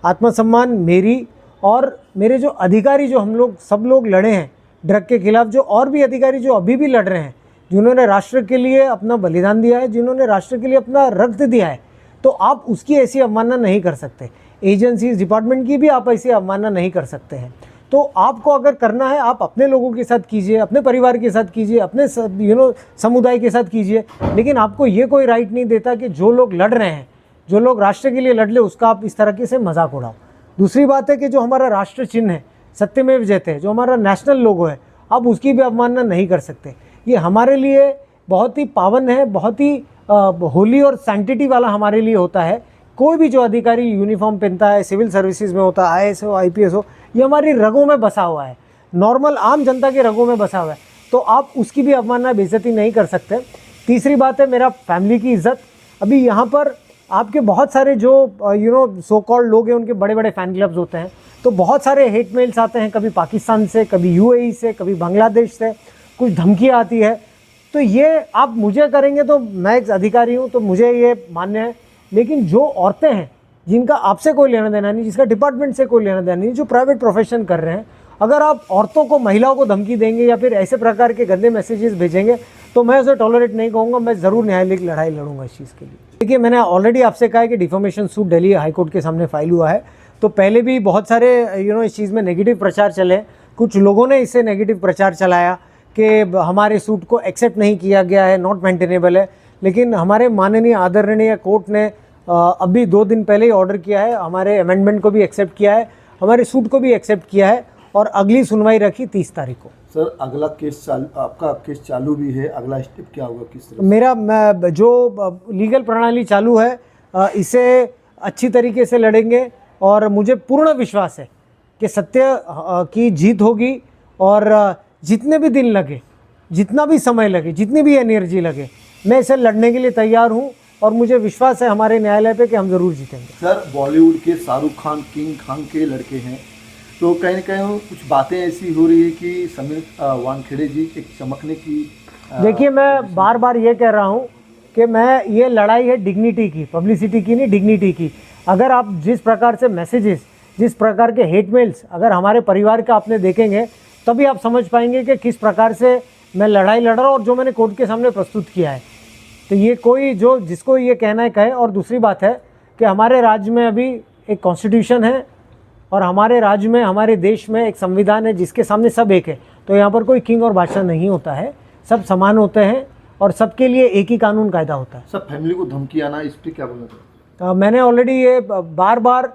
आत्मसम्मान मेरी और मेरे जो अधिकारी जो हम लोग सब लोग लड़े हैं ड्रग के खिलाफ, जो और भी अधिकारी जो अभी भी लड़ रहे हैं, जिन्होंने राष्ट्र के लिए अपना बलिदान दिया है, जिन्होंने राष्ट्र के लिए अपना रक्त दिया है, तो आप उसकी ऐसी अवमानना नहीं कर सकते। एजेंसीज डिपार्टमेंट की भी आप ऐसी अवमानना नहीं कर सकते हैं। तो आपको अगर करना है आप अपने लोगों के साथ कीजिए, अपने परिवार के साथ कीजिए, अपने समुदाय के साथ कीजिए, लेकिन आपको ये कोई राइट नहीं देता कि जो लोग लड़ रहे हैं, जो लोग राष्ट्र के लिए लड़ ले, उसका आप इस तरीके से मजाक उड़ाओ। दूसरी बात है कि जो हमारा राष्ट्र चिन्ह है सत्यमेव जयते, जो हमारा नेशनल लोगो है, आप उसकी भी अवमानना नहीं कर सकते। ये हमारे लिए बहुत ही पावन है, बहुत ही होली और सैंक्टिटी वाला हमारे लिए होता है। कोई भी जो अधिकारी यूनिफॉर्म पहनता है, सिविल सर्विसेज में होता है, IAS हो, IPS हो, ये हमारी रगों में बसा हुआ है, नॉर्मल आम जनता के रगों में बसा हुआ है, तो आप उसकी भी अवमानना बेइज्जती नहीं कर सकते। तीसरी बात है मेरा फैमिली की इज्जत। अभी यहाँ पर आपके बहुत सारे जो सो कॉल्ड लोग हैं, उनके बड़े बड़े फ़ैन क्लब्स होते हैं, तो बहुत सारे हेट मेल्स आते हैं, कभी पाकिस्तान से, कभी UAE से, कभी बांग्लादेश से, कुछ धमकियाँ आती है। तो ये आप मुझे करेंगे तो मैं एक अधिकारी हूँ तो मुझे ये मान्य है, लेकिन जो औरतें हैं जिनका आपसे कोई लेना देना नहीं, जिसका डिपार्टमेंट से कोई लेना देना नहीं, जो प्राइवेट प्रोफेशन कर रहे हैं, अगर आप औरतों को, महिलाओं को धमकी देंगे या फिर ऐसे प्रकार के गंदे मैसेजेस भेजेंगे तो मैं उसे टॉलरेट नहीं कहूँगा। मैं ज़रूर न्यायालय की लड़ाई लड़ूंगा इस चीज़ के लिए। देखिए, मैंने ऑलरेडी आपसे कहा है कि डिफॉर्मेशन सूट दिल्ली हाईकोर्ट के सामने फाइल हुआ है, तो पहले भी बहुत सारे इस चीज़ में नेगेटिव प्रचार चले। कुछ लोगों ने इससे नेगेटिव प्रचार चलाया कि हमारे सूट को एक्सेप्ट नहीं किया गया है, नॉट मेंटेनेबल है, लेकिन हमारे माननीय आदरणीय कोर्ट ने अभी 2 दिन पहले ही ऑर्डर किया है, हमारे अमेंडमेंट को भी एक्सेप्ट किया है, हमारे सूट को भी एक्सेप्ट किया है और अगली सुनवाई रखी 30 तारीख को। सर, अगला केस आपका केस चालू भी है, अगला स्टेप क्या होगा, किस तरह? मेरा जो लीगल प्रणाली चालू है, इसे अच्छी तरीके से लड़ेंगे और मुझे पूर्ण विश्वास है कि सत्य की जीत होगी। और जितने भी दिन लगे, जितना भी समय लगे, जितनी भी एनर्जी लगे, मैं इसे लड़ने के लिए तैयार हूँ और मुझे विश्वास है हमारे न्यायालय पे कि हम ज़रूर जीतेंगे। सर, बॉलीवुड के शाहरुख खान, किंग खान के लड़के हैं, तो कहीं न कहीं कुछ बातें ऐसी हो रही है कि समीर वानखेड़े जी एक चमकने की। देखिए, मैं बार बार ये कह रहा हूँ कि ये लड़ाई है डिग्निटी की, पब्लिसिटी की नहीं, डिग्निटी की। अगर आप जिस प्रकार से मैसेजेस, जिस प्रकार के हेट मेल्स अगर हमारे परिवार का आपने देखेंगे, तभी आप समझ पाएंगे कि किस प्रकार से मैं लड़ाई लड़ रहा हूँ और जो मैंने कोर्ट के सामने प्रस्तुत किया है। तो ये कोई जो जिसको ये कहना है कहे। और दूसरी बात है कि हमारे राज्य में अभी एक कॉन्स्टिट्यूशन है और हमारे राज्य में, हमारे देश में एक संविधान है जिसके सामने सब एक है। तो यहाँ पर कोई किंग और बादशाह नहीं होता है, सब समान होते हैं और सबके लिए एक ही कानून कायदा होता है। सब फैमिली को धमकी आना, इस पर क्या बोलना चाहिए? मैंने ऑलरेडी ये बार बार